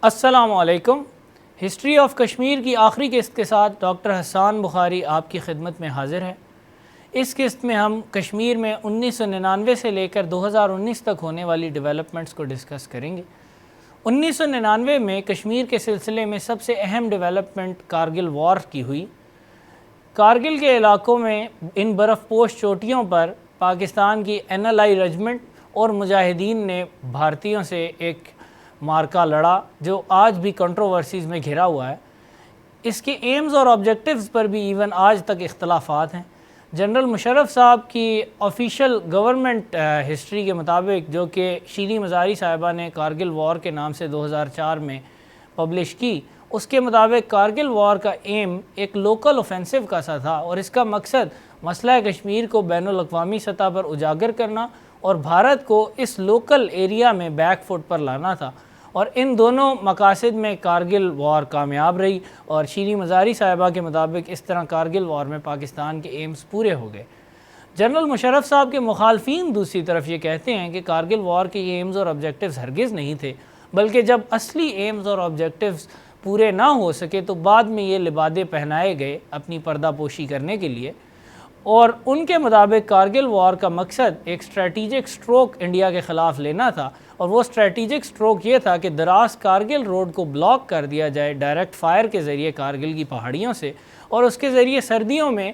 السلام علیکم۔ History of Kashmir کی آخری قسط کے ساتھ ڈاکٹر حسان بخاری آپ کی خدمت میں حاضر ہے۔ اس قسط میں ہم کشمیر میں 1999 سے لے کر 2019 تک ہونے والی ڈیولپمنٹس کو ڈسکس کریں گے۔ 1999 میں کشمیر کے سلسلے میں سب سے اہم ڈیولپمنٹ کارگل وار کی ہوئی۔ کارگل کے علاقوں میں ان برف پوش چوٹیوں پر پاکستان کی NLI رجمنٹ اور مجاہدین نے بھارتیوں سے ایک مارکا لڑا جو آج بھی کنٹروورسیز میں گھرا ہوا ہے۔ اس کے ایمز اور آبجیکٹیوز پر بھی ایون آج تک اختلافات ہیں۔ جنرل مشرف صاحب کی آفیشیل گورنمنٹ ہسٹری کے مطابق، جو کہ شیریں مزاری صاحبہ نے کارگل وار کے نام سے 2004 میں پبلش کی، اس کے مطابق کارگل وار کا ایم ایک لوکل اوفینسو کا سا تھا اور اس کا مقصد مسئلہ کشمیر کو بین الاقوامی سطح پر اجاگر کرنا اور بھارت کو اس لوکل ایریا میں بیک فٹ پر لانا تھا، اور ان دونوں مقاصد میں کارگل وار کامیاب رہی اور شیریں مزاری صاحبہ کے مطابق اس طرح کارگل وار میں پاکستان کے ایمز پورے ہو گئے۔ جنرل مشرف صاحب کے مخالفین دوسری طرف یہ کہتے ہیں کہ کارگل وار کے یہ ایمز اور آبجیکٹیوز ہرگز نہیں تھے، بلکہ جب اصلی ایمز اور آبجیکٹیوز پورے نہ ہو سکے تو بعد میں یہ لبادے پہنائے گئے اپنی پردہ پوشی کرنے کے لیے، اور ان کے مطابق کارگل وار کا مقصد ایک اسٹریٹجک سٹروک انڈیا کے خلاف لینا تھا، اور وہ اسٹریٹجک سٹروک یہ تھا کہ دراز کارگل روڈ کو بلاک کر دیا جائے ڈائریکٹ فائر کے ذریعے کارگل کی پہاڑیوں سے، اور اس کے ذریعے سردیوں میں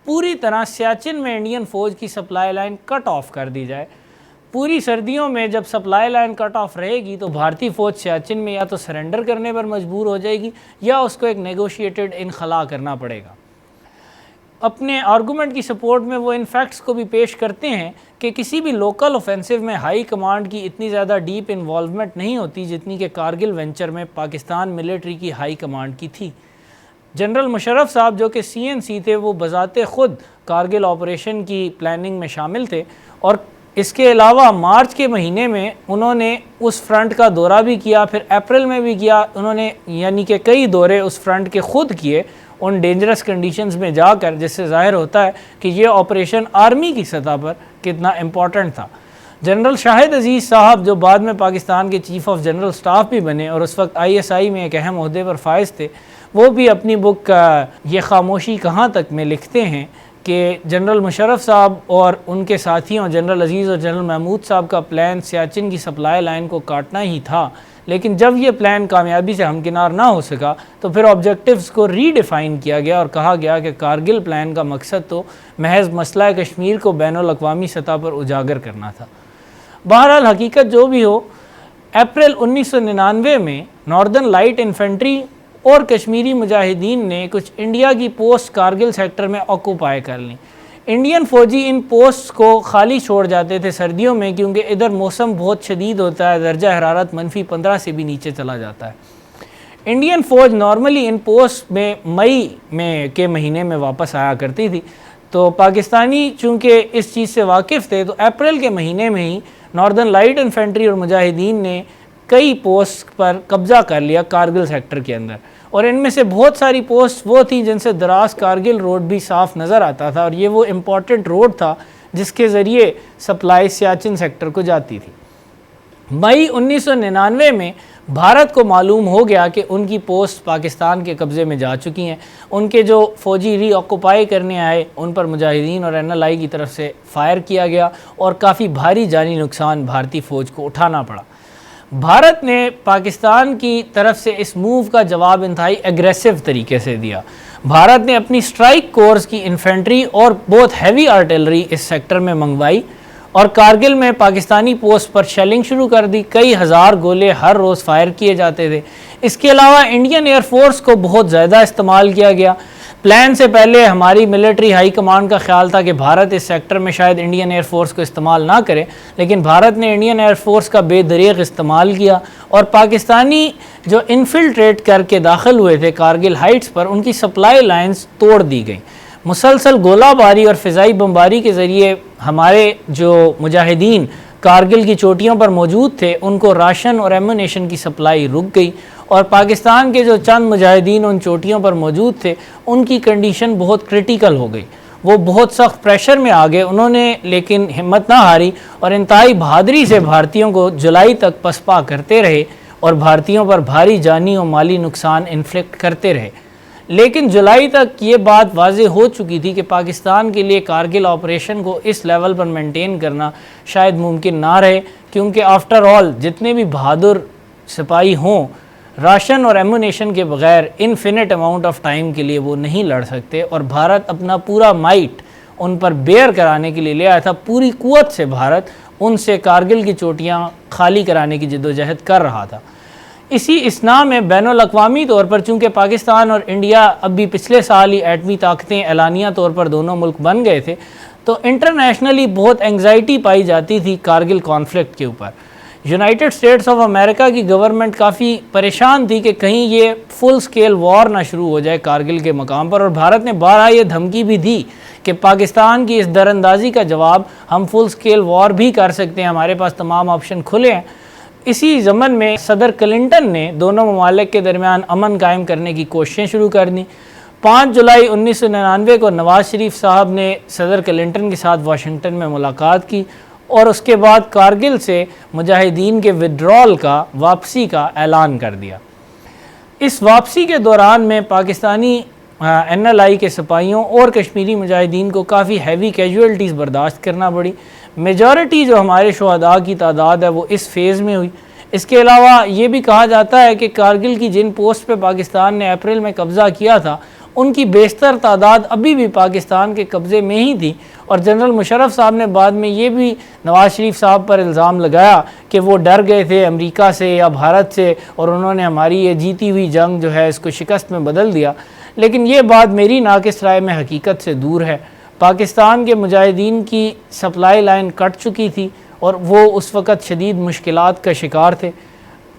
پوری طرح سیاچن میں انڈین فوج کی سپلائی لائن کٹ آف کر دی جائے۔ پوری سردیوں میں جب سپلائی لائن کٹ آف رہے گی تو بھارتی فوج سیاچن میں یا تو سرنڈر کرنے پر مجبور ہو جائے گی یا اس کو ایک نیگوشیٹڈ انخلا کرنا پڑے گا۔ اپنے آرگومنٹ کی سپورٹ میں وہ ان فیکٹس کو بھی پیش کرتے ہیں کہ کسی بھی لوکل اوفینسو میں ہائی کمانڈ کی اتنی زیادہ ڈیپ انوالومنٹ نہیں ہوتی جتنی کہ کارگل وینچر میں پاکستان ملٹری کی ہائی کمانڈ کی تھی۔ جنرل مشرف صاحب جو کہ CNC تھے، وہ بذات خود کارگل آپریشن کی پلاننگ میں شامل تھے، اور اس کے علاوہ مارچ کے مہینے میں انہوں نے اس فرنٹ کا دورہ بھی کیا، پھر اپریل میں بھی کیا۔ انہوں نے یعنی کہ کئی دورے اس فرنٹ کے خود کیے ان ڈینجرس کنڈیشنز میں جا کر، جس سے ظاہر ہوتا ہے کہ یہ آپریشن آرمی کی سطح پر کتنا امپورٹنٹ تھا۔ جنرل شاہد عزیز صاحب جو بعد میں پاکستان کے چیف آف جنرل سٹاف بھی بنے اور اس وقت ISI میں ایک اہم عہدے پر فائز تھے، وہ بھی اپنی بک یہ خاموشی کہاں تک میں لکھتے ہیں کہ جنرل مشرف صاحب اور ان کے ساتھیوں جنرل عزیز اور جنرل محمود صاحب کا پلان سیاچن کی سپلائی لائن کو کاٹنا ہی تھا، لیکن جب یہ پلان کامیابی سے ہمکنار نہ ہو سکا تو پھر آبجیکٹیوز کو ری ڈیفائن کیا گیا اور کہا گیا کہ کارگل پلان کا مقصد تو محض مسئلہ کشمیر کو بین الاقوامی سطح پر اجاگر کرنا تھا۔ بہرحال حقیقت جو بھی ہو، اپریل 1999 میں ناردرن لائٹ انفینٹری اور کشمیری مجاہدین نے کچھ انڈیا کی پوسٹ کارگل سیکٹر میں آکوپائی کر لیں۔ انڈین فوجی ان پوسٹ کو خالی چھوڑ جاتے تھے سردیوں میں، کیونکہ ادھر موسم بہت شدید ہوتا ہے، درجہ حرارت -15 سے بھی نیچے چلا جاتا ہے۔ انڈین فوج نارملی ان پوسٹ میں مئی کے مہینے میں واپس آیا کرتی تھی، تو پاکستانی چونکہ اس چیز سے واقف تھے تو اپریل کے مہینے میں ہی ناردرن لائٹ انفینٹری اور مجاہدین نے کئی پوسٹ پر قبضہ کر لیا کارگل سیکٹر کے اندر، اور ان میں سے بہت ساری پوسٹ وہ تھیں جن سے دراز کارگل روڈ بھی صاف نظر آتا تھا، اور یہ وہ امپورٹنٹ روڈ تھا جس کے ذریعے سپلائی سیاچن سیکٹر کو جاتی تھی۔ مئی 1999 میں بھارت کو معلوم ہو گیا کہ ان کی پوسٹ پاکستان کے قبضے میں جا چکی ہیں۔ ان کے جو فوجی ری آکوپائی کرنے آئے ان پر مجاہدین اور NLI کی طرف سے فائر کیا گیا اور کافی بھاری جانی نقصان بھارتی فوج کو اٹھانا پڑا۔ بھارت نے پاکستان کی طرف سے اس موو کا جواب انتہائی ایگریسو طریقے سے دیا۔ بھارت نے اپنی اسٹرائک کورس کی انفینٹری اور بہت ہیوی آرٹلری اس سیکٹر میں منگوائی اور کارگل میں پاکستانی پوسٹ پر شیلنگ شروع کر دی۔ کئی ہزار گولے ہر روز فائر کیے جاتے تھے۔ اس کے علاوہ انڈین ایئر فورس کو بہت زیادہ استعمال کیا گیا۔ پلان سے پہلے ہماری ملٹری ہائی کمانڈ کا خیال تھا کہ بھارت اس سیکٹر میں شاید انڈین ایئر فورس کو استعمال نہ کرے، لیکن بھارت نے انڈین ایئر فورس کا بے دریغ استعمال کیا اور پاکستانی جو انفلٹریٹ کر کے داخل ہوئے تھے کارگل ہائٹس پر، ان کی سپلائی لائنز توڑ دی گئیں۔ مسلسل گولہ باری اور فضائی بمباری کے ذریعے ہمارے جو مجاہدین کارگل کی چوٹیوں پر موجود تھے ان کو راشن اور ایمونیشن کی سپلائی رک گئی، اور پاکستان کے جو چند مجاہدین ان چوٹیوں پر موجود تھے ان کی کنڈیشن بہت کرٹیکل ہو گئی۔ وہ بہت سخت پریشر میں آ گئے، انہوں نے لیکن ہمت نہ ہاری اور انتہائی بہادری سے بھارتیوں کو جولائی تک پسپا کرتے رہے اور بھارتیوں پر بھاری جانی و مالی نقصان انفلکٹ کرتے رہے۔ لیکن جولائی تک یہ بات واضح ہو چکی تھی کہ پاکستان کے لیے کارگل آپریشن کو اس لیول پر مینٹین کرنا شاید ممکن نہ رہے، کیونکہ آفٹر آل جتنے بھی بہادر سپاہی ہوں، راشن اور ایمونیشن کے بغیر انفینٹ اماؤنٹ آف ٹائم کے لیے وہ نہیں لڑ سکتے، اور بھارت اپنا پورا مائٹ ان پر بیئر کرانے کے لیے لے آیا تھا۔ پوری قوت سے بھارت ان سے کارگل کی چوٹیاں خالی کرانے کی جدوجہد کر رہا تھا۔ اسی اسنا میں بین الاقوامی طور پر چونکہ پاکستان اور انڈیا اب بھی پچھلے سال ہی ایٹمی طاقتیں اعلانیہ طور پر دونوں ملک بن گئے تھے، تو انٹرنیشنلی بہت انگزائٹی پائی جاتی تھی کارگل کانفلکٹ کے اوپر۔ یونائٹڈ اسٹیٹس آف امریکہ کی گورنمنٹ کافی پریشان تھی کہ کہیں یہ فل سکیل وار نہ شروع ہو جائے کارگل کے مقام پر، اور بھارت نے بارہا یہ دھمکی بھی دی کہ پاکستان کی اس دراندازی کا جواب ہم فل سکیل وار بھی کر سکتے ہیں، ہمارے پاس تمام آپشن کھلے ہیں۔ اسی ضمن میں صدر کلنٹن نے دونوں ممالک کے درمیان امن قائم کرنے کی کوششیں شروع کر دیں۔ 5 جولائی 1999 کو نواز شریف صاحب نے صدر کلنٹن کے ساتھ واشنگٹن میں ملاقات کی، اور اس کے بعد کارگل سے مجاہدین کے وڈرال کا واپسی کا اعلان کر دیا۔ اس واپسی کے دوران میں پاکستانی NLI کے سپاہیوں اور کشمیری مجاہدین کو کافی ہیوی کیجویلٹیز برداشت کرنا پڑی۔ میجورٹی جو ہمارے شہداء کی تعداد ہے وہ اس فیز میں ہوئی۔ اس کے علاوہ یہ بھی کہا جاتا ہے کہ کارگل کی جن پوسٹ پہ پاکستان نے اپریل میں قبضہ کیا تھا، ان کی بیشتر تعداد ابھی بھی پاکستان کے قبضے میں ہی تھی، اور جنرل مشرف صاحب نے بعد میں یہ بھی نواز شریف صاحب پر الزام لگایا کہ وہ ڈر گئے تھے امریکہ سے یا بھارت سے، اور انہوں نے ہماری یہ جیتی ہوئی جنگ جو ہے اس کو شکست میں بدل دیا۔ لیکن یہ بات میری ناقص رائے میں حقیقت سے دور ہے۔ پاکستان کے مجاہدین کی سپلائی لائن کٹ چکی تھی، اور وہ اس وقت شدید مشکلات کا شکار تھے۔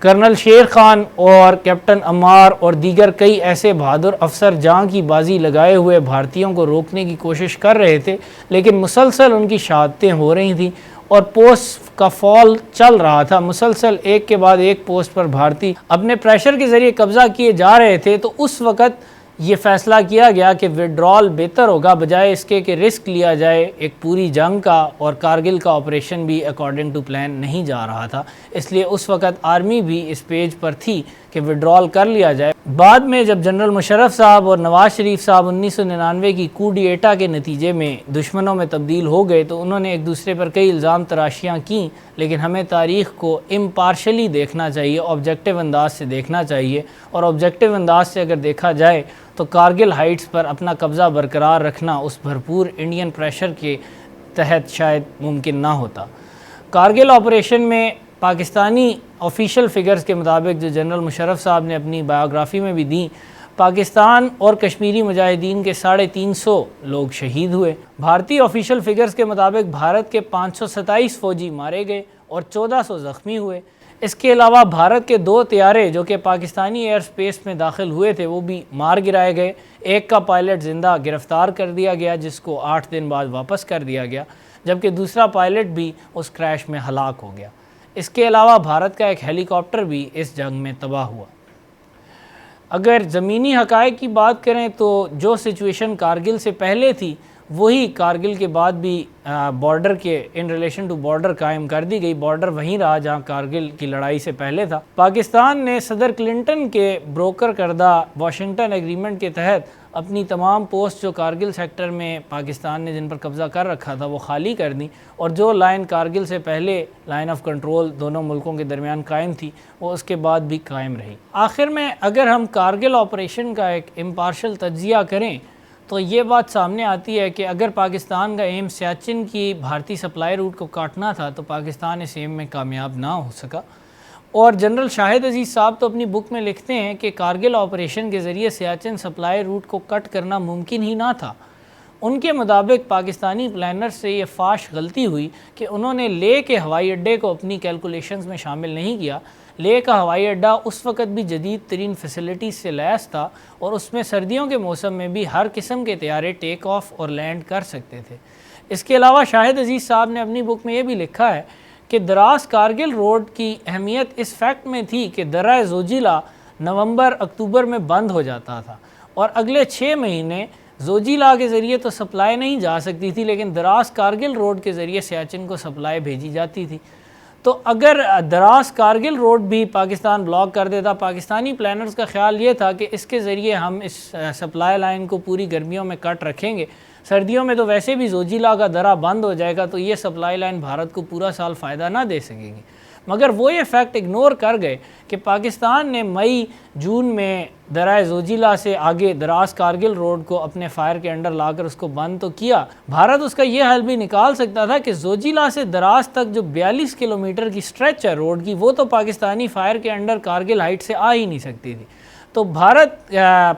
کرنل شیر خان اور کیپٹن عمار اور دیگر کئی ایسے بہادر افسر جان کی بازی لگائے ہوئے بھارتیوں کو روکنے کی کوشش کر رہے تھے، لیکن مسلسل ان کی شہادتیں ہو رہی تھیں اور پوسٹ کا فال چل رہا تھا۔ مسلسل ایک کے بعد ایک پوسٹ پر بھارتی اپنے پریشر کے ذریعے قبضہ کیے جا رہے تھے، تو اس وقت یہ فیصلہ کیا گیا کہ وڈرال بہتر ہوگا، بجائے اس کے کہ رسک لیا جائے ایک پوری جنگ کا، اور کارگل کا آپریشن بھی اکارڈنگ ٹو پلان نہیں جا رہا تھا۔ اس لیے اس وقت آرمی بھی اس پیج پر تھی کہ وڈرال کر لیا جائے۔ بعد میں جب جنرل مشرف صاحب اور نواز شریف صاحب 1999 کی کو ڈی ایٹا کے نتیجے میں دشمنوں میں تبدیل ہو گئے، تو انہوں نے ایک دوسرے پر کئی الزام تراشیاں کیں، لیکن ہمیں تاریخ کو امپارشلی دیکھنا چاہیے، آبجیکٹیو انداز سے دیکھنا چاہیے، اور آبجیکٹیو انداز سے اگر دیکھا جائے تو کارگل ہائٹس پر اپنا قبضہ برقرار رکھنا اس بھرپور انڈین پریشر کے تحت شاید ممکن نہ ہوتا۔ کارگل آپریشن میں پاکستانی آفیشیل فگرز کے مطابق جو جنرل مشرف صاحب نے اپنی بایوگرافی میں بھی دیں، پاکستان اور کشمیری مجاہدین کے 350 لوگ شہید ہوئے۔ بھارتی آفیشیل فگرز کے مطابق بھارت کے 527 فوجی مارے گئے اور 1400 زخمی ہوئے۔ اس کے علاوہ بھارت کے 2 طیارے جو کہ پاکستانی ایئر سپیس میں داخل ہوئے تھے وہ بھی مار گرائے گئے۔ ایک کا پائلٹ زندہ گرفتار کر دیا گیا، جس کو 8 دن بعد واپس کر دیا گیا، جبکہ دوسرا پائلٹ بھی اس کریش میں ہلاک ہو گیا۔ اس کے علاوہ بھارت کا ایک ہیلی کاپٹر بھی اس جنگ میں تباہ ہوا۔ اگر زمینی حقائق کی بات کریں تو جو سچویشن کارگل سے پہلے تھی وہی کارگل کے بعد بھی بارڈر کے ان ریلیشن ٹو بارڈر قائم کر دی گئی۔ بارڈر وہیں رہا جہاں کارگل کی لڑائی سے پہلے تھا۔ پاکستان نے صدر کلنٹن کے بروکر کردہ واشنگٹن ایگریمنٹ کے تحت اپنی تمام پوسٹ جو کارگل سیکٹر میں پاکستان نے جن پر قبضہ کر رکھا تھا وہ خالی کر دیں، اور جو لائن کارگل سے پہلے لائن آف کنٹرول دونوں ملکوں کے درمیان قائم تھی وہ اس کے بعد بھی قائم رہی۔ آخر میں اگر ہم کارگل آپریشن کا ایک امپارشل تجزیہ کریں تو یہ بات سامنے آتی ہے کہ اگر پاکستان کا ایم سیاچن کی بھارتی سپلائی روٹ کو کاٹنا تھا تو پاکستان اس ایم میں کامیاب نہ ہو سکا، اور جنرل شاہد عزیز صاحب تو اپنی بک میں لکھتے ہیں کہ کارگل آپریشن کے ذریعے سیاچن سپلائی روٹ کو کٹ کرنا ممکن ہی نہ تھا۔ ان کے مطابق پاکستانی پلانرز سے یہ فاش غلطی ہوئی کہ انہوں نے لے کے ہوائی اڈے کو اپنی کیلکولیشنز میں شامل نہیں کیا۔ لے کا ہوائی اڈہ اس وقت بھی جدید ترین فیسلٹیز سے لیس تھا، اور اس میں سردیوں کے موسم میں بھی ہر قسم کے طیارے ٹیک آف اور لینڈ کر سکتے تھے۔ اس کے علاوہ شاہد عزیز صاحب نے اپنی بک میں یہ بھی لکھا ہے کہ دراس کارگل روڈ کی اہمیت اس فیکٹ میں تھی کہ درہ زوجیلا نومبر اکتوبر میں بند ہو جاتا تھا، اور اگلے 6 مہینے زوجیلا کے ذریعے تو سپلائی نہیں جا سکتی تھی، لیکن دراس کارگل روڈ کے ذریعے سیاچن کو سپلائی بھیجی جاتی تھی۔ تو اگر دراز کارگل روڈ بھی پاکستان بلاک کر دیتا، پاکستانی پلانرز کا خیال یہ تھا کہ اس کے ذریعے ہم اس سپلائی لائن کو پوری گرمیوں میں کٹ رکھیں گے، سردیوں میں تو ویسے بھی زوجیلا کا درہ بند ہو جائے گا، تو یہ سپلائی لائن بھارت کو پورا سال فائدہ نہ دے سکے گی۔ مگر وہ یہ فیکٹ اگنور کر گئے کہ پاکستان نے مئی جون میں درہ زوجیلا سے آگے دراز کارگل روڈ کو اپنے فائر کے انڈر لا کر اس کو بند تو کیا۔ بھارت اس کا یہ حل بھی نکال سکتا تھا کہ زوجیلا سے دراز تک جو 42 کلومیٹر کی سٹریچ ہے روڈ کی، وہ تو پاکستانی فائر کے انڈر کارگل ہائٹ سے آ ہی نہیں سکتی تھی۔ تو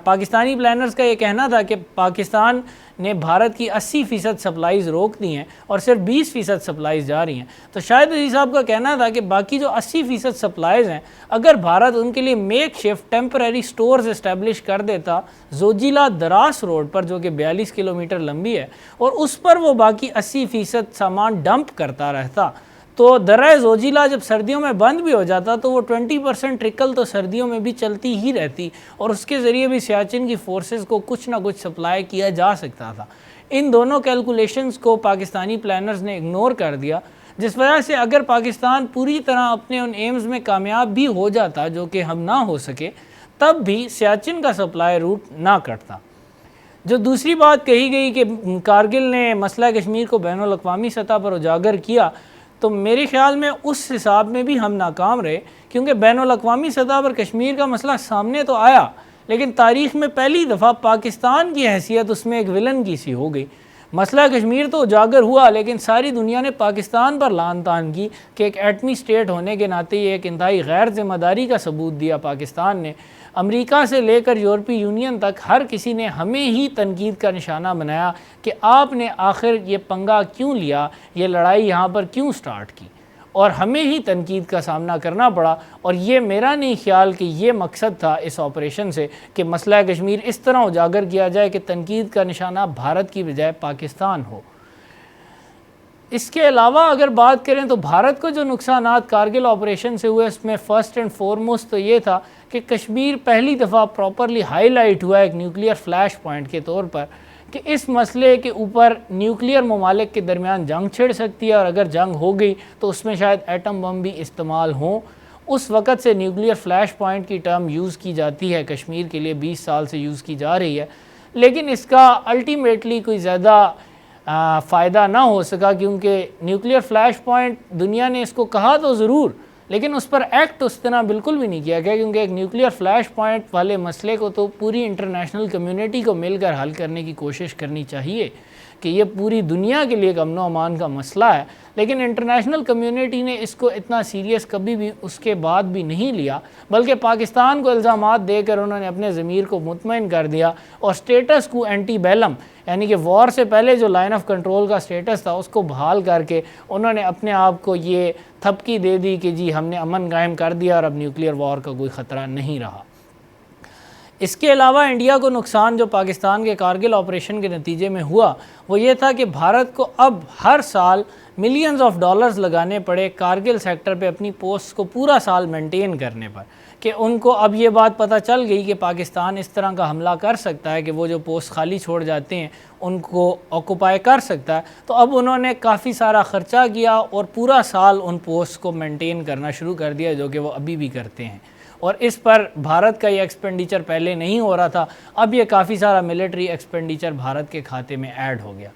پاکستانی پلانرز کا یہ کہنا تھا کہ پاکستان نے بھارت کی 80% سپلائیز روک دی ہیں اور صرف 20% سپلائیز جا رہی ہیں۔ تو شاہد عزیز صاحب کا کہنا تھا کہ باقی جو 80% سپلائیز ہیں، اگر بھارت ان کے لیے make shift temporary stores establish کر دیتا زوجیلا دراس روڈ پر، جو کہ 42 کلومیٹر لمبی ہے، اور اس پر وہ باقی 80% سامان ڈمپ کرتا رہتا، تو درہ زوجیلا جب سردیوں میں بند بھی ہو جاتا تو وہ 20% ٹرکل تو سردیوں میں بھی چلتی ہی رہتی، اور اس کے ذریعے بھی سیاچن کی فورسز کو کچھ نہ کچھ سپلائی کیا جا سکتا تھا۔ ان دونوں کیلکولیشنز کو پاکستانی پلانرز نے اگنور کر دیا، جس وجہ سے اگر پاکستان پوری طرح اپنے ان ایمز میں کامیاب بھی ہو جاتا، جو کہ ہم نہ ہو سکے، تب بھی سیاچن کا سپلائی روٹ نہ کٹتا۔ جو دوسری بات کہی گئی کہ کارگل نے مسئلہ کشمیر کو بین الاقوامی سطح پر اجاگر کیا، تو میرے خیال میں اس حساب میں بھی ہم ناکام رہے، کیونکہ بین الاقوامی سطح پر کشمیر کا مسئلہ سامنے تو آیا، لیکن تاریخ میں پہلی دفعہ پاکستان کی حیثیت اس میں ایک ولن کی سی ہو گئی۔ مسئلہ کشمیر تو اجاگر ہوا، لیکن ساری دنیا نے پاکستان پر لعن طعن کی کہ ایک ایٹمی سٹیٹ ہونے کے ناطے یہ ایک انتہائی غیر ذمہ داری کا ثبوت دیا پاکستان نے۔ امریکہ سے لے کر یورپی یونین تک ہر کسی نے ہمیں ہی تنقید کا نشانہ بنایا کہ آپ نے آخر یہ پنگا کیوں لیا، یہ لڑائی یہاں پر کیوں سٹارٹ کی، اور ہمیں ہی تنقید کا سامنا کرنا پڑا۔ اور یہ میرا نہیں خیال کہ یہ مقصد تھا اس آپریشن سے کہ مسئلہ کشمیر اس طرح اجاگر کیا جائے کہ تنقید کا نشانہ بھارت کی بجائے پاکستان ہو۔ اس کے علاوہ اگر بات کریں تو بھارت کو جو نقصانات کارگل آپریشن سے ہوئے، اس میں فرسٹ اینڈ فورموسٹ تو یہ تھا کہ کشمیر پہلی دفعہ پراپرلی ہائی لائٹ ہوا ایک نیوکلیئر فلیش پوائنٹ کے طور پر، کہ اس مسئلے کے اوپر نیوکلیئر ممالک کے درمیان جنگ چھڑ سکتی ہے، اور اگر جنگ ہو گئی تو اس میں شاید ایٹم بم بھی استعمال ہوں۔ اس وقت سے نیوکلیئر فلیش پوائنٹ کی ٹرم یوز کی جاتی ہے، کشمیر کے لیے 20 سال سے یوز کی جا رہی ہے، لیکن اس کا الٹیمیٹلی کوئی زیادہ فائدہ نہ ہو سکا، کیونکہ نیوکلیئر فلیش پوائنٹ دنیا نے اس کو کہا تو ضرور، لیکن اس پر ایکٹ اس طرح بالکل بھی نہیں کیا گیا، کیونکہ ایک نیوکلیئر فلیش پوائنٹ والے مسئلے کو تو پوری انٹرنیشنل کمیونٹی کو مل کر حل کرنے کی کوشش کرنی چاہیے کہ یہ پوری دنیا کے لیے ایک امن و امان کا مسئلہ ہے، لیکن انٹرنیشنل کمیونٹی نے اس کو اتنا سیریس کبھی بھی اس کے بعد بھی نہیں لیا، بلکہ پاکستان کو الزامات دے کر انہوں نے اپنے ضمیر کو مطمئن کر دیا، اور سٹیٹس کو اینٹی بیلم، یعنی کہ وار سے پہلے جو لائن آف کنٹرول کا سٹیٹس تھا اس کو بحال کر کے انہوں نے اپنے آپ کو یہ تھپکی دے دی کہ جی ہم نے امن قائم کر دیا اور اب نیوکلیئر وار کا کوئی خطرہ نہیں رہا۔ اس کے علاوہ انڈیا کو نقصان جو پاکستان کے کارگل آپریشن کے نتیجے میں ہوا وہ یہ تھا کہ بھارت کو اب ہر سال ملینز آف ڈالرز لگانے پڑے کارگل سیکٹر پہ اپنی پوسٹ کو پورا سال مینٹین کرنے پر، کہ ان کو اب یہ بات پتہ چل گئی کہ پاکستان اس طرح کا حملہ کر سکتا ہے کہ وہ جو پوسٹ خالی چھوڑ جاتے ہیں ان کو آکوپائی کر سکتا ہے، تو اب انہوں نے کافی سارا خرچہ کیا اور پورا سال ان پوسٹ کو مینٹین کرنا شروع کر دیا، جو کہ وہ ابھی بھی کرتے ہیں، اور اس پر بھارت کا یہ ایکسپینڈیچر پہلے نہیں ہو رہا تھا، اب یہ کافی سارا ملٹری ایکسپینڈیچر بھارت کے کھاتے میں ایڈ ہو گیا۔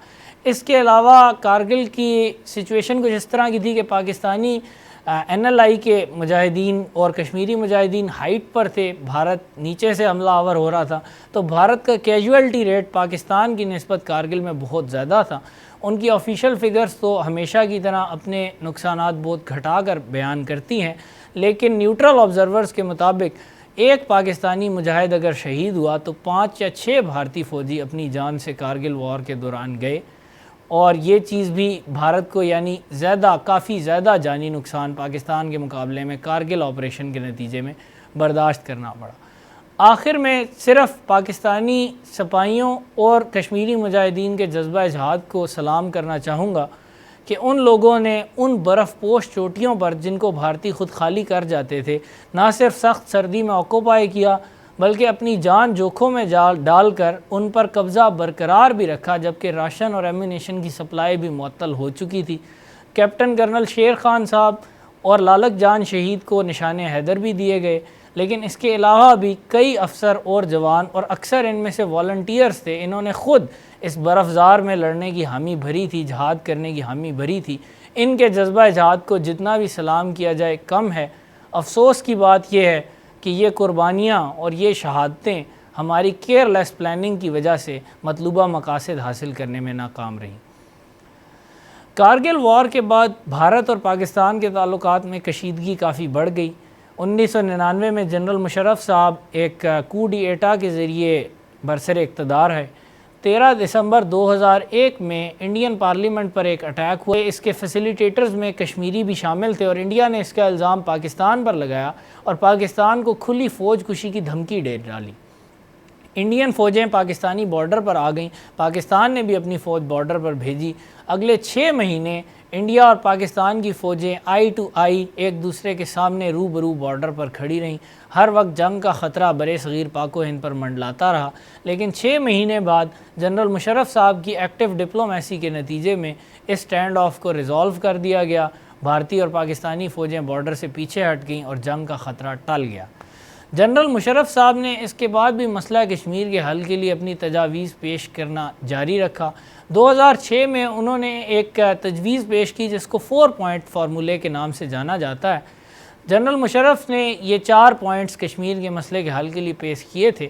اس کے علاوہ کارگل کی سچویشن کچھ اس طرح کی تھی کہ پاکستانی این ایل آئی کے مجاہدین اور کشمیری مجاہدین ہائٹ پر تھے، بھارت نیچے سے حملہ آور ہو رہا تھا، تو بھارت کا کیجویلٹی ریٹ پاکستان کی نسبت کارگل میں بہت زیادہ تھا۔ ان کی آفیشیل فگرز تو ہمیشہ کی طرح اپنے نقصانات بہت گھٹا کر بیان کرتی ہیں، لیکن نیوٹرل آبزرورز کے مطابق ایک پاکستانی مجاہد اگر شہید ہوا تو 5 یا 6 بھارتی فوجی اپنی جان سے کارگل وار کے دوران گئے، اور یہ چیز بھی بھارت کو یعنی کافی زیادہ جانی نقصان پاکستان کے مقابلے میں کارگل آپریشن کے نتیجے میں برداشت کرنا پڑا۔ آخر میں صرف پاکستانی سپاہیوں اور کشمیری مجاہدین کے جذبہ جہاد کو سلام کرنا چاہوں گا کہ ان لوگوں نے ان برف پوش چوٹیوں پر جن کو بھارتی خود خالی کر جاتے تھے نہ صرف سخت سردی میں آکوپائی کیا بلکہ اپنی جان جوکھوں میں ڈال کر ان پر قبضہ برقرار بھی رکھا، جبکہ راشن اور ایمونیشن کی سپلائی بھی معطل ہو چکی تھی۔ کیپٹن کرنل شیر خان صاحب اور لالک جان شہید کو نشان حیدر بھی دیے گئے، لیکن اس کے علاوہ بھی کئی افسر اور جوان، اور اکثر ان میں سے والنٹیئرز تھے، انہوں نے خود اس برفزار میں لڑنے کی حامی بھری تھی، جہاد کرنے کی حامی بھری تھی۔ ان کے جذبہ جہاد کو جتنا بھی سلام کیا جائے کم ہے۔ افسوس کی بات یہ ہے کہ یہ قربانیاں اور یہ شہادتیں ہماری کیئر لیس پلاننگ کی وجہ سے مطلوبہ مقاصد حاصل کرنے میں ناکام رہیں۔ کارگل وار کے بعد بھارت اور پاکستان کے تعلقات میں کشیدگی کافی بڑھ گئی۔ 1999 میں جنرل مشرف صاحب ایک کو ڈی ایٹا کے ذریعے برسر اقتدار ہے۔ 13 دسمبر 2001 میں انڈین پارلیمنٹ پر ایک اٹیک ہوئے، اس کے فیسیلیٹیٹرز میں کشمیری بھی شامل تھے، اور انڈیا نے اس کا الزام پاکستان پر لگایا اور پاکستان کو کھلی فوج کشی کی دھمکی دے ڈالی۔ انڈین فوجیں پاکستانی بارڈر پر آ گئیں، پاکستان نے بھی اپنی فوج بارڈر پر بھیجی۔ اگلے 6 مہینے انڈیا اور پاکستان کی فوجیں آئی ٹو آئی ایک دوسرے کے سامنے روبرو بارڈر پر کھڑی رہیں۔ ہر وقت جنگ کا خطرہ برے صغیر پاک و ہند پر منڈلاتا رہا، لیکن 6 مہینے بعد جنرل مشرف صاحب کی ایکٹیو ڈپلومیسی کے نتیجے میں اس سٹینڈ آف کو ریزالو کر دیا گیا۔ بھارتی اور پاکستانی فوجیں بارڈر سے پیچھے ہٹ گئیں اور جنگ کا خطرہ ٹل گیا۔ جنرل مشرف صاحب نے اس کے بعد بھی مسئلہ کشمیر کے حل کے لیے اپنی تجاویز پیش کرنا جاری رکھا۔ 2006 میں انہوں نے ایک تجویز پیش کی جس کو 4 پوائنٹ فارمولے کے نام سے جانا جاتا ہے۔ جنرل مشرف نے یہ 4 پوائنٹس کشمیر کے مسئلے کے حل کے لیے پیش کیے تھے۔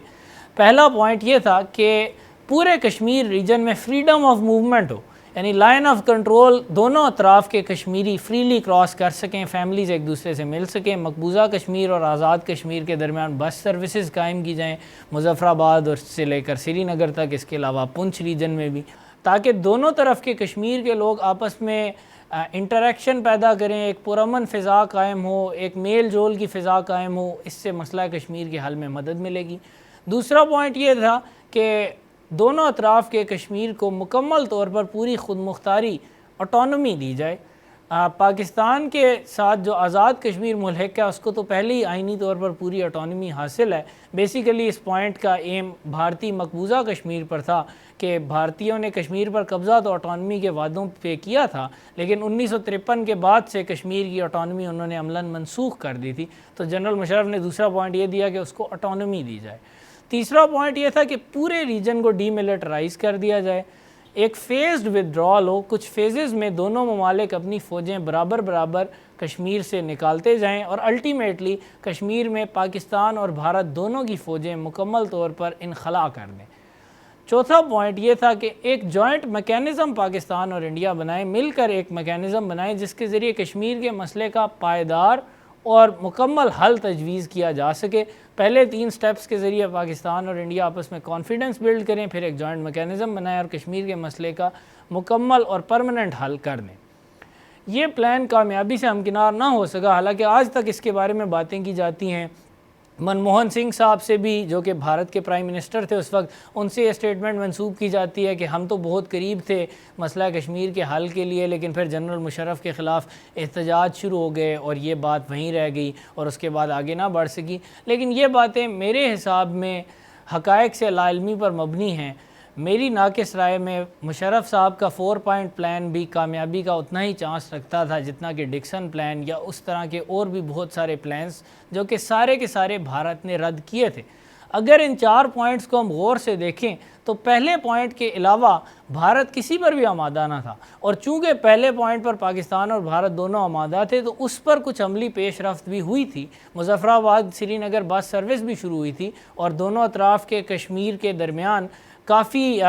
پہلا پوائنٹ یہ تھا کہ پورے کشمیر ریجن میں فریڈم آف موومنٹ ہو، یعنی لائن آف کنٹرول دونوں اطراف کے کشمیری فریلی کراس کر سکیں، فیملیز ایک دوسرے سے مل سکیں، مقبوضہ کشمیر اور آزاد کشمیر کے درمیان بس سروسز قائم کی جائیں، مظفر آباد اور سے لے کر سری نگر تک، اس کے علاوہ پنچ ریجن میں بھی، تاکہ دونوں طرف کے کشمیر کے لوگ آپس میں انٹریکشن پیدا کریں، ایک پرامن فضا قائم ہو، ایک میل جول کی فضا قائم ہو۔ اس سے مسئلہ کشمیر کے حل میں مدد ملے گی۔ دوسرا پوائنٹ یہ تھا کہ دونوں اطراف کے کشمیر کو مکمل طور پر پوری خود مختاری آٹونومی دی جائے۔ پاکستان کے ساتھ جو آزاد کشمیر ملحق ہے اس کو تو پہلے ہی آئینی طور پر پوری آٹونومی حاصل ہے۔ بیسیکلی اس پوائنٹ کا ایم بھارتی مقبوضہ کشمیر پر تھا کہ بھارتیوں نے کشمیر پر قبضہ تو آٹونومی کے وعدوں پہ کیا تھا، لیکن 1953 کے بعد سے کشمیر کی آٹونومی انہوں نے عملاً منسوخ کر دی تھی۔ تو جنرل مشرف نے دوسرا پوائنٹ یہ دیا کہ اس کو آٹونومی دی جائے۔ تیسرا پوائنٹ یہ تھا کہ پورے ریجن کو ڈی ملٹرائز کر دیا جائے، ایک فیزڈ ودرال ہو، کچھ فیزز میں دونوں ممالک اپنی فوجیں برابر کشمیر سے نکالتے جائیں اور الٹیمیٹلی کشمیر میں پاکستان اور بھارت دونوں کی فوجیں مکمل طور پر انخلا کر دیں۔ چوتھا پوائنٹ یہ تھا کہ ایک جوائنٹ میکینزم پاکستان اور انڈیا بنائیں، مل کر ایک میکینزم بنائیں جس کے ذریعے کشمیر کے مسئلے کا پائیدار اور مکمل حل تجویز کیا جا سکے۔ پہلے 3 سٹیپس کے ذریعے پاکستان اور انڈیا آپس میں کانفیڈنس بلڈ کریں، پھر ایک جوائنٹ میکینزم بنائیں اور کشمیر کے مسئلے کا مکمل اور پرماننٹ حل کر دیں۔ یہ پلان کامیابی سے ہمکنار نہ ہو سکا، حالانکہ آج تک اس کے بارے میں باتیں کی جاتی ہیں۔ منموہن سنگھ صاحب سے بھی، جو کہ بھارت کے پرائم منسٹر تھے اس وقت، ان سے یہ اسٹیٹمنٹ منسوب کی جاتی ہے کہ ہم تو بہت قریب تھے مسئلہ کشمیر کے حل کے لیے، لیکن پھر جنرل مشرف کے خلاف احتجاج شروع ہو گئے اور یہ بات وہیں رہ گئی اور اس کے بعد آگے نہ بڑھ سکی۔ لیکن یہ باتیں میرے حساب میں حقائق سے لا علمی پر مبنی ہیں۔ میری ناقص رائے میں مشرف صاحب کا 4 پوائنٹ پلان بھی کامیابی کا اتنا ہی چانس رکھتا تھا جتنا کہ ڈکسن پلان یا اس طرح کے اور بھی بہت سارے پلانز جو کہ سارے کے سارے بھارت نے رد کیے تھے۔ اگر ان 4 پوائنٹس کو ہم غور سے دیکھیں تو پہلے پوائنٹ کے علاوہ بھارت کسی پر بھی آمادہ نہ تھا، اور چونکہ پہلے پوائنٹ پر پاکستان اور بھارت دونوں آمادہ تھے تو اس پر کچھ عملی پیش رفت بھی ہوئی تھی۔ مظفر آباد سری نگر بس سروس بھی شروع ہوئی تھی اور دونوں اطراف کے کشمیر کے درمیان کافی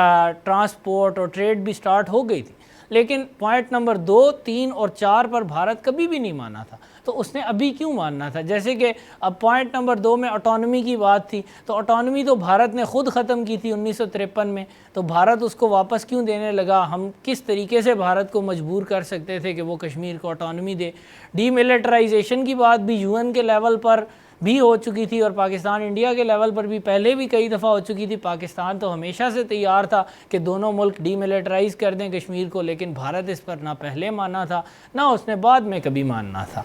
ٹرانسپورٹ اور ٹریڈ بھی سٹارٹ ہو گئی تھی۔ لیکن پوائنٹ نمبر 2، 3 اور 4 پر بھارت کبھی بھی نہیں مانا تھا، تو اس نے ابھی کیوں ماننا تھا؟ جیسے کہ اب پوائنٹ نمبر 2 میں آٹونومی کی بات تھی، تو آٹونومی تو بھارت نے خود ختم کی تھی 1953 میں، تو بھارت اس کو واپس کیوں دینے لگا؟ ہم کس طریقے سے بھارت کو مجبور کر سکتے تھے کہ وہ کشمیر کو آٹونومی دے؟ ڈی ملٹرائزیشن کی بات بھی UN کے لیول پر بھی ہو چکی تھی اور پاکستان انڈیا کے لیول پر بھی پہلے بھی کئی دفعہ ہو چکی تھی۔ پاکستان تو ہمیشہ سے تیار تھا کہ دونوں ملک ڈی ملٹرائز کر دیں کشمیر کو، لیکن بھارت اس پر نہ پہلے مانا تھا نہ اس نے بعد میں کبھی ماننا تھا۔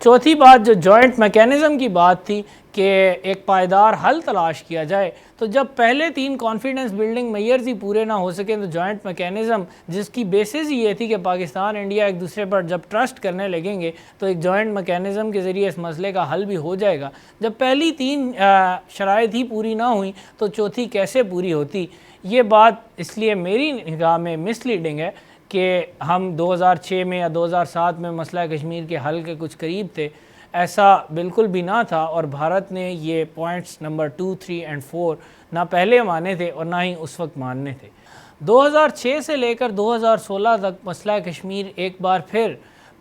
چوتھی بات جو جوائنٹ میکینزم کی بات تھی کہ ایک پائیدار حل تلاش کیا جائے، تو جب پہلے 3 کانفیڈنس بلڈنگ میئرز ہی پورے نہ ہو سکیں تو جوائنٹ میکینزم جس کی بیسس ہی یہ تھی کہ پاکستان انڈیا ایک دوسرے پر جب ٹرسٹ کرنے لگیں گے تو ایک جوائنٹ میکینزم کے ذریعے اس مسئلے کا حل بھی ہو جائے گا۔ جب پہلی 3 شرائط ہی پوری نہ ہوئیں تو چوتھی کیسے پوری ہوتی؟ یہ بات اس لیے میری نگاہ میں مس لیڈنگ ہے کہ ہم 2006 میں یا 2007 میں مسئلہ کشمیر کے حل کے کچھ قریب تھے، ایسا بالکل بھی نہ تھا، اور بھارت نے یہ پوائنٹس نمبر 2، 3 اور 4 نہ پہلے مانے تھے اور نہ ہی اس وقت ماننے تھے۔ 2006 سے لے کر 2016 تک مسئلہ کشمیر ایک بار پھر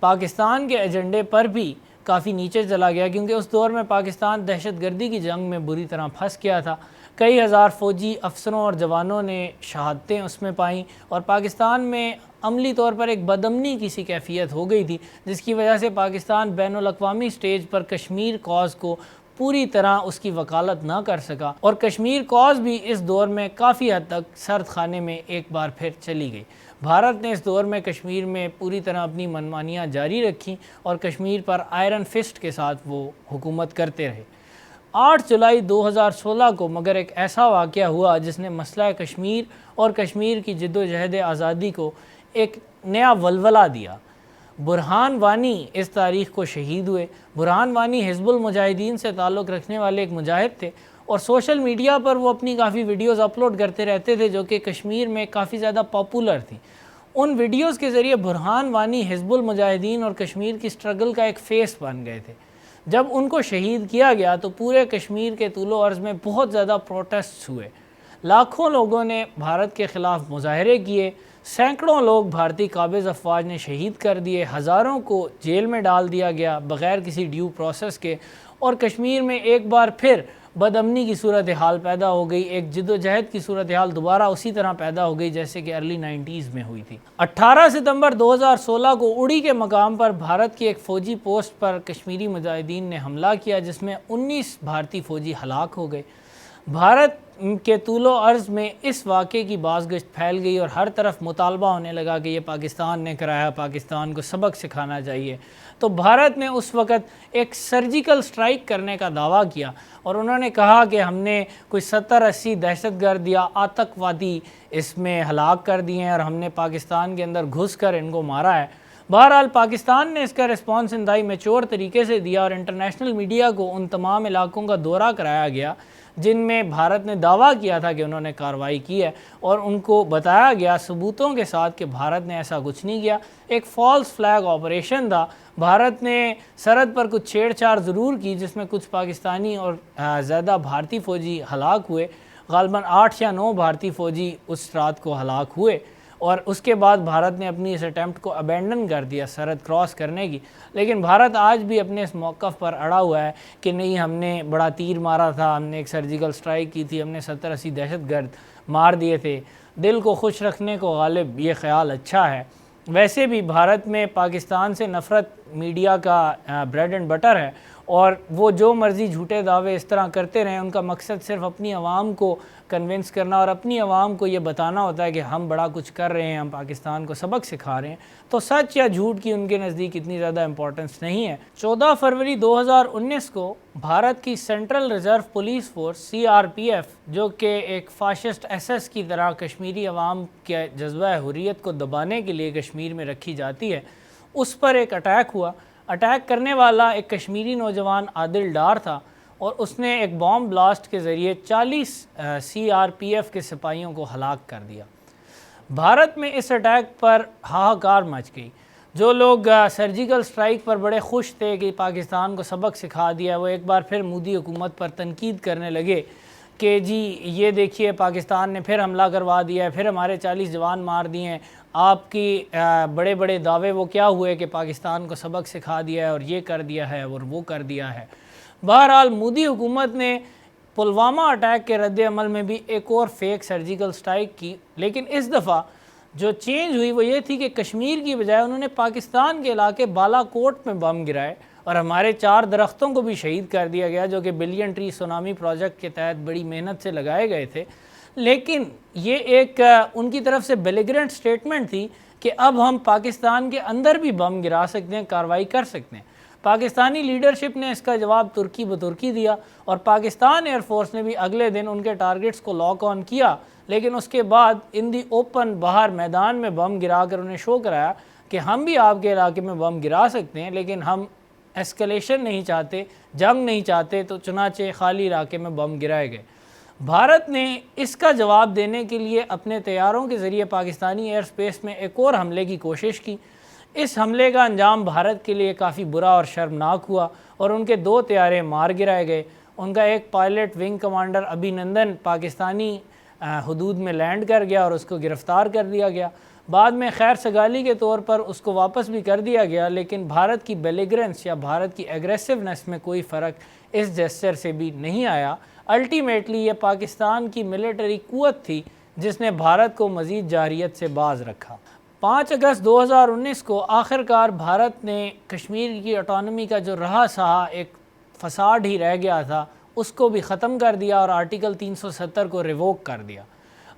پاکستان کے ایجنڈے پر بھی کافی نیچے چلا گیا، کیونکہ اس دور میں پاکستان دہشت گردی کی جنگ میں بری طرح پھنس گیا تھا۔ کئی ہزار فوجی افسروں اور جوانوں نے شہادتیں اس میں پائیں، اور پاکستان میں عملی طور پر ایک بدامنی کی سی کیفیت ہو گئی تھی، جس کی وجہ سے پاکستان بین الاقوامی سٹیج پر کشمیر کاز کو پوری طرح اس کی وکالت نہ کر سکا، اور کشمیر کاز بھی اس دور میں کافی حد تک سرد خانے میں ایک بار پھر چلی گئی۔ بھارت نے اس دور میں کشمیر میں پوری طرح اپنی منمانیاں جاری رکھیں اور کشمیر پر آئرن فسٹ کے ساتھ وہ حکومت کرتے رہے۔ 8 جولائی 2016 کو مگر ایک ایسا واقعہ ہوا جس نے مسئلہ کشمیر اور کشمیر کی جد و جہد آزادی کو ایک نیا ولولہ دیا۔ برہان وانی اس تاریخ کو شہید ہوئے۔ برہان وانی حزب المجاہدین سے تعلق رکھنے والے ایک مجاہد تھے، اور سوشل میڈیا پر وہ اپنی کافی ویڈیوز اپلوڈ کرتے رہتے تھے جو کہ کشمیر میں کافی زیادہ پاپولر تھیں۔ ان ویڈیوز کے ذریعے برہان وانی حزب المجاہدین اور کشمیر کی سٹرگل کا ایک فیس بن گئے تھے۔ جب ان کو شہید کیا گیا تو پورے کشمیر کے طول و عرض میں بہت زیادہ پروٹیسٹس ہوئے، لاکھوں لوگوں نے بھارت کے خلاف مظاہرے کیے، سینکڑوں لوگ بھارتی قابض افواج نے شہید کر دیے، ہزاروں کو جیل میں ڈال دیا گیا بغیر کسی ڈیو پروسیس کے، اور کشمیر میں ایک بار پھر بدامنی کی صورتحال پیدا ہو گئی، ایک جد و جہد کی صورتحال دوبارہ اسی طرح پیدا ہو گئی جیسے کہ ارلی 90s میں ہوئی تھی۔ 18 ستمبر 2016 کو اڑی کے مقام پر بھارت کی ایک فوجی پوسٹ پر کشمیری مجاہدین نے حملہ کیا، جس میں 19 بھارتی فوجی ہلاک ہو گئے۔ بھارت کے طول و عرض میں اس واقعے کی بازگشت پھیل گئی اور ہر طرف مطالبہ ہونے لگا کہ یہ پاکستان نے کرایا، پاکستان کو سبق سکھانا چاہیے۔ تو بھارت نے اس وقت ایک سرجیکل سٹرائک کرنے کا دعویٰ کیا، اور انہوں نے کہا کہ ہم نے کوئی 70-80 دہشت گرد یا آتنکوادی اس میں ہلاک کر دیے ہیں، اور ہم نے پاکستان کے اندر گھس کر ان کو مارا ہے۔ بہرحال پاکستان نے اس کا رسپانس انتہائی میچور طریقے سے دیا، اور انٹرنیشنل میڈیا کو ان تمام علاقوں کا دورہ کرایا گیا جن میں بھارت نے دعویٰ کیا تھا کہ انہوں نے کارروائی کی ہے، اور ان کو بتایا گیا ثبوتوں کے ساتھ کہ بھارت نے ایسا کچھ نہیں کیا، ایک فالس فلیگ آپریشن تھا۔ بھارت نے سرحد پر کچھ چھیڑ چھاڑ ضرور کی جس میں کچھ پاکستانی اور زیادہ بھارتی فوجی ہلاک ہوئے، غالباً 8 یا 9 بھارتی فوجی اس رات کو ہلاک ہوئے، اور اس کے بعد بھارت نے اپنی اس اٹیمپٹ کو ابینڈن کر دیا سرحد کراس کرنے کی۔ لیکن بھارت آج بھی اپنے اس موقف پر اڑا ہوا ہے کہ نہیں، ہم نے بڑا تیر مارا تھا، ہم نے ایک سرجیکل سٹرائک کی تھی، ہم نے 70-80 دہشت گرد مار دیے تھے۔ دل کو خوش رکھنے کو غالب یہ خیال اچھا ہے۔ ویسے بھی بھارت میں پاکستان سے نفرت میڈیا کا بریڈ اینڈ بٹر ہے، اور وہ جو مرضی جھوٹے دعوے اس طرح کرتے رہیں، ان کا مقصد صرف اپنی عوام کو کنونس کرنا اور اپنی عوام کو یہ بتانا ہوتا ہے کہ ہم بڑا کچھ کر رہے ہیں، ہم پاکستان کو سبق سکھا رہے ہیں۔ تو سچ یا جھوٹ کی ان کے نزدیک اتنی زیادہ امپورٹنس نہیں ہے۔ 14 فروری 2019 کو بھارت کی central reserve police force CRPF، جو کہ ایک فاشسٹ SS کی طرح کشمیری عوام کے جذبہ حریت کو دبانے کے لیے کشمیر میں رکھی جاتی ہے، اس پر ایک اٹیک ہوا۔ اٹیک کرنے والا ایک کشمیری نوجوان عادل ڈار تھا، اور اس نے ایک بام بلاسٹ کے ذریعے 40 CRPF کے سپاہیوں کو ہلاک کر دیا۔ بھارت میں اس اٹیک پر ہاہاکار مچ گئی۔ جو لوگ سرجیکل سٹرائک پر بڑے خوش تھے کہ پاکستان کو سبق سکھا دیا، وہ ایک بار پھر مودی حکومت پر تنقید کرنے لگے کہ جی یہ دیکھیے پاکستان نے پھر حملہ کروا دیا ہے، پھر ہمارے 40 جوان مار دیے ہیں، آپ کی بڑے بڑے دعوے وہ کیا ہوئے کہ پاکستان کو سبق سکھا دیا ہے اور یہ کر دیا ہے اور وہ کر دیا ہے۔ بہرحال مودی حکومت نے پلوامہ اٹیک کے رد عمل میں بھی ایک اور فیک سرجیکل سٹرائک کی، لیکن اس دفعہ جو چینج ہوئی وہ یہ تھی کہ کشمیر کی بجائے انہوں نے پاکستان کے علاقے بالا کوٹ میں بم گرائے، اور ہمارے 4 درختوں کو بھی شہید کر دیا گیا جو کہ بلین ٹری سونامی پروجیکٹ کے تحت بڑی محنت سے لگائے گئے تھے۔ لیکن یہ ایک ان کی طرف سے بیلیگرنٹ سٹیٹمنٹ تھی کہ اب ہم پاکستان کے اندر بھی بم گرا سکتے ہیں، کارروائی کر سکتے ہیں۔ پاکستانی لیڈرشپ نے اس کا جواب ترکی بترکی دیا اور پاکستان ایئر فورس نے بھی اگلے دن ان کے ٹارگٹس کو لاک آن کیا، لیکن اس کے بعد ان دی اوپن باہر میدان میں بم گرا کر انہیں شو کرایا کہ ہم بھی آپ کے علاقے میں بم گرا سکتے ہیں، لیکن ہم ایسکلیشن نہیں چاہتے، جنگ نہیں چاہتے، تو چنانچہ خالی علاقے میں بم گرائے گئے۔ بھارت نے اس کا جواب دینے کے لیے اپنے طیاروں کے ذریعے پاکستانی ایئر سپیس میں ایک اور حملے کی کوشش کی۔ اس حملے کا انجام بھارت کے لیے کافی برا اور شرمناک ہوا اور ان کے 2 طیارے مار گرائے گئے۔ ان کا ایک پائلٹ ونگ کمانڈر ابھی نندن پاکستانی حدود میں لینڈ کر گیا اور اس کو گرفتار کر دیا گیا۔ بعد میں خیر سگالی کے طور پر اس کو واپس بھی کر دیا گیا، لیکن بھارت کی بیلیگرنس یا بھارت کی ایگریسونیس میں کوئی فرق اس جیسچر سے بھی نہیں آیا۔ الٹیمیٹلی یہ پاکستان کی ملٹری قوت تھی جس نے بھارت کو مزید جارحیت سے باز رکھا۔ 5 اگست 2019 کو آخرکار بھارت نے کشمیر کی آٹونومی کا جو رہا سہا ایک فساد ہی رہ گیا تھا اس کو بھی ختم کر دیا اور آرٹیکل 370 کو ریووک کر دیا۔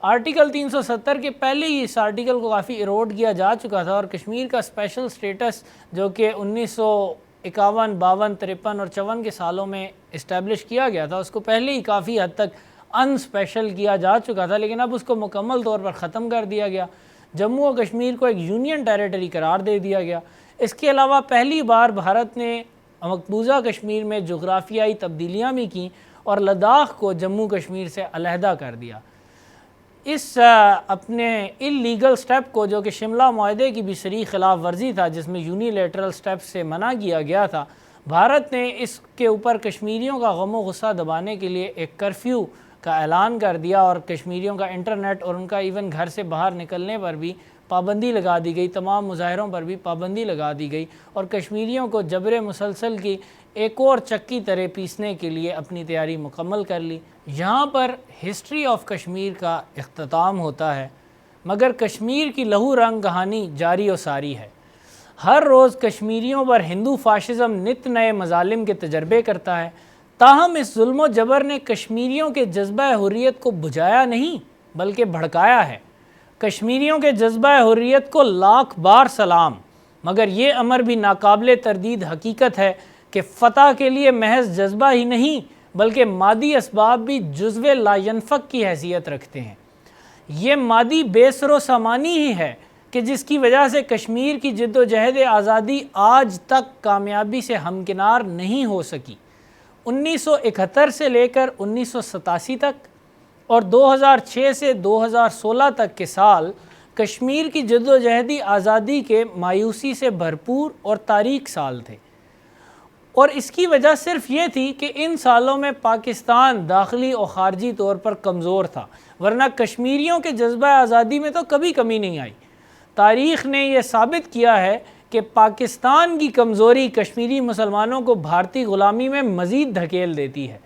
آرٹیکل 370 کے پہلے ہی اس آرٹیکل کو کافی ایروڈ کیا جا چکا تھا اور کشمیر کا اسپیشل سٹیٹس جو کہ 1951، 52، 53 اور 54 کے سالوں میں اسٹیبلش کیا گیا تھا اس کو پہلے ہی کافی حد تک ان اسپیشل کیا جا چکا تھا، لیکن اب اس کو مکمل طور پر ختم کر دیا گیا۔ جموں و کشمیر کو ایک یونین ٹیریٹری قرار دے دیا گیا۔ اس کے علاوہ پہلی بار بھارت نے مقبوضہ کشمیر میں جغرافیائی تبدیلیاں بھی کیں اور لداخ کو جموں کشمیر سے علیحدہ کر دیا۔ اس اپنے اللیگل سٹیپ کو جو کہ شملہ معاہدے کی بھی صریح خلاف ورزی تھا جس میں یونیلیٹرل سٹیپ سے منع کیا گیا تھا، بھارت نے اس کے اوپر کشمیریوں کا غم و غصہ دبانے کے لیے ایک کرفیو کا اعلان کر دیا اور کشمیریوں کا انٹرنیٹ اور ان کا ایون گھر سے باہر نکلنے پر بھی پابندی لگا دی گئی، تمام مظاہروں پر بھی پابندی لگا دی گئی اور کشمیریوں کو جبر مسلسل کی ایک اور چکی طرح پیسنے کے لیے اپنی تیاری مکمل کر لی۔ یہاں پر ہسٹری آف کشمیر کا اختتام ہوتا ہے، مگر کشمیر کی لہو رنگ کہانی جاری و ساری ہے۔ ہر روز کشمیریوں پر ہندو فاشزم نت نئے مظالم کے تجربے کرتا ہے، تاہم اس ظلم و جبر نے کشمیریوں کے جذبہ حریت کو بجھایا نہیں بلکہ بھڑکایا ہے۔ کشمیریوں کے جذبہ حریت کو لاکھ بار سلام، مگر یہ امر بھی ناقابل تردید حقیقت ہے کہ فتح کے لیے محض جذبہ ہی نہیں بلکہ مادی اسباب بھی جزو لا ینفک کی حیثیت رکھتے ہیں۔ یہ مادی بے سر و سامانی ہی ہے کہ جس کی وجہ سے کشمیر کی جد و جہد آزادی آج تک کامیابی سے ہمکنار نہیں ہو سکی۔ 1971 سے لے کر 1987 تک اور 2006 سے 2016 تک کے سال کشمیر کی جد و جہدی آزادی کے مایوسی سے بھرپور اور تاریک سال تھے، اور اس کی وجہ صرف یہ تھی کہ ان سالوں میں پاکستان داخلی اور خارجی طور پر کمزور تھا، ورنہ کشمیریوں کے جذبہ آزادی میں تو کبھی کمی نہیں آئی۔ تاریخ نے یہ ثابت کیا ہے کہ پاکستان کی کمزوری کشمیری مسلمانوں کو بھارتی غلامی میں مزید دھکیل دیتی ہے۔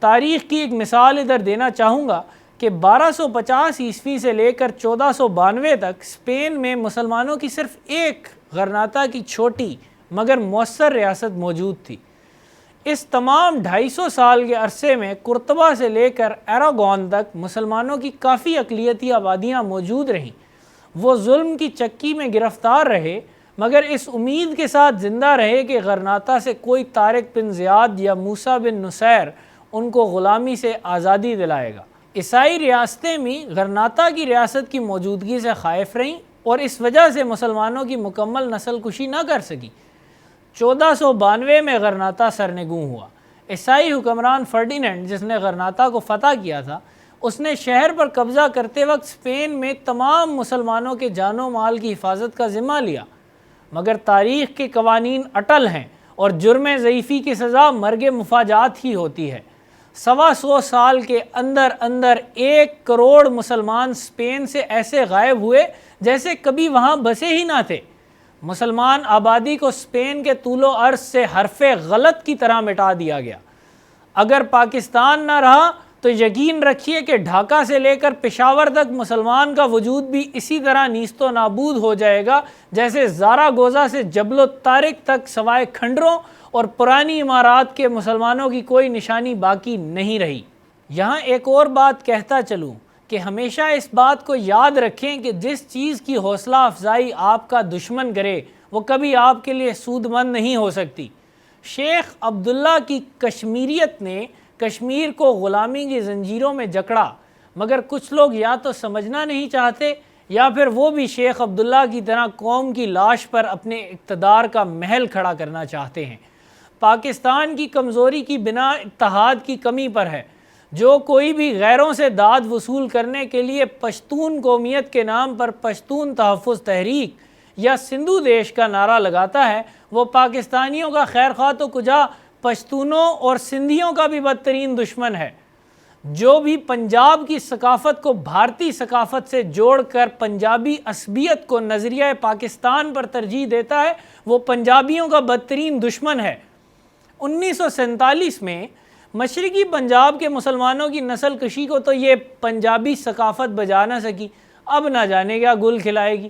تاریخ کی ایک مثال ادھر دینا چاہوں گا کہ 1250 عیسوی سے لے کر 1492 تک اسپین میں مسلمانوں کی صرف ایک غرناطہ کی چھوٹی مگر مؤثر ریاست موجود تھی۔ اس تمام 250 سال کے عرصے میں قرطبہ سے لے کر ایراگون تک مسلمانوں کی کافی اقلیتی آبادیاں موجود رہیں۔ وہ ظلم کی چکی میں گرفتار رہے مگر اس امید کے ساتھ زندہ رہے کہ غرناطہ سے کوئی طارق بن زیاد یا موسیٰ بن نصیر ان کو غلامی سے آزادی دلائے گا۔ عیسائی ریاستیں بھی غرناطہ کی ریاست کی موجودگی سے خائف رہیں اور اس وجہ سے مسلمانوں کی مکمل نسل کشی نہ کر سکی۔ 1492 میں غرناطہ سرنگوں ہوا۔ عیسائی حکمران فرڈینینڈ جس نے غرناطہ کو فتح کیا تھا، اس نے شہر پر قبضہ کرتے وقت اسپین میں تمام مسلمانوں کے جان و مال کی حفاظت کا ذمہ لیا، مگر تاریخ کے قوانین اٹل ہیں اور جرم ضعیفی کی سزا مرگ مفاجات ہی ہوتی ہے۔ 125 سال کے اندر 1 کروڑ مسلمان اسپین سے ایسے غائب ہوئے جیسے کبھی وہاں بسے ہی نہ تھے۔ مسلمان آبادی کو اسپین کے طول و عرض سے حرف غلط کی طرح مٹا دیا گیا۔ اگر پاکستان نہ رہا تو یقین رکھیے کہ ڈھاکہ سے لے کر پشاور تک مسلمان کا وجود بھی اسی طرح نیست و نابود ہو جائے گا جیسے زاراگوزا سے جبل الطارق تک سوائے کھنڈروں اور پرانی عمارات کے مسلمانوں کی کوئی نشانی باقی نہیں رہی۔ یہاں ایک اور بات کہتا چلوں کہ ہمیشہ اس بات کو یاد رکھیں کہ جس چیز کی حوصلہ افزائی آپ کا دشمن کرے وہ کبھی آپ کے لیے سود مند نہیں ہو سکتی۔ شیخ عبداللہ کی کشمیریت نے کشمیر کو غلامی کی زنجیروں میں جکڑا، مگر کچھ لوگ یا تو سمجھنا نہیں چاہتے یا پھر وہ بھی شیخ عبداللہ کی طرح قوم کی لاش پر اپنے اقتدار کا محل کھڑا کرنا چاہتے ہیں۔ پاکستان کی کمزوری کی بنا اتحاد کی کمی پر ہے۔ جو کوئی بھی غیروں سے داد وصول کرنے کے لیے پشتون قومیت کے نام پر پشتون تحفظ تحریک یا سندھو دیش کا نعرہ لگاتا ہے، وہ پاکستانیوں کا خیر خواہ تو کجا پشتونوں اور سندھیوں کا بھی بدترین دشمن ہے۔ جو بھی پنجاب کی ثقافت کو بھارتی ثقافت سے جوڑ کر پنجابی عصبیت کو نظریہ پاکستان پر ترجیح دیتا ہے، وہ پنجابیوں کا بدترین دشمن ہے۔ 1947 میں مشرقی پنجاب کے مسلمانوں کی نسل کشی کو تو یہ پنجابی ثقافت بجا نہ سکی، اب نہ جانے کیا گل کھلائے گی۔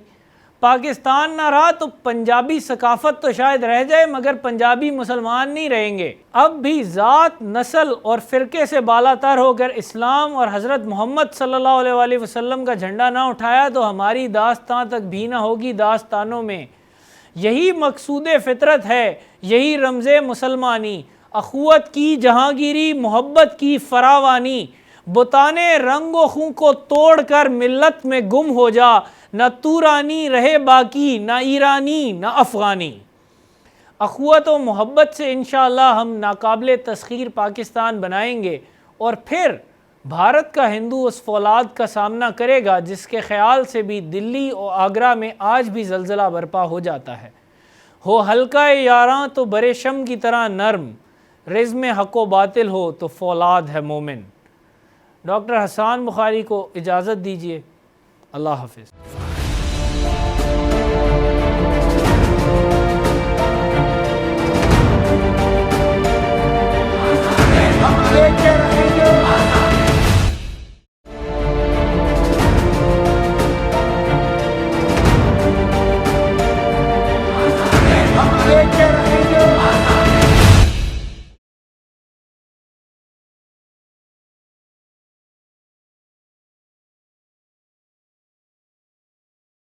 پاکستان نہ رہا تو پنجابی ثقافت تو شاید رہ جائے، مگر پنجابی مسلمان نہیں رہیں گے۔ اب بھی ذات، نسل اور فرقے سے بالا تر ہو کر اسلام اور حضرت محمد صلی اللہ علیہ وآلہ وسلم کا جھنڈا نہ اٹھایا تو ہماری داستان تک بھی نہ ہوگی داستانوں میں۔ یہی مقصود فطرت ہے، یہی رمز مسلمانی، اخوت کی جہانگیری، محبت کی فراوانی۔ بتانے رنگ و خوں کو توڑ کر ملت میں گم ہو جا، نہ تورانی رہے باقی، نہ ایرانی نہ افغانی۔ اخوت و محبت سے انشاءاللہ ہم ناقابل تسخیر پاکستان بنائیں گے، اور پھر بھارت کا ہندو اس فولاد کا سامنا کرے گا جس کے خیال سے بھی دلی اور آگرہ میں آج بھی زلزلہ برپا ہو جاتا ہے۔ ہو حلقہ یاراں تو برے شم کی طرح نرم، رزم حق و باطل ہو تو فولاد ہے مومن۔ ڈاکٹر حسان بخاری کو اجازت دیجیے، اللہ حافظ۔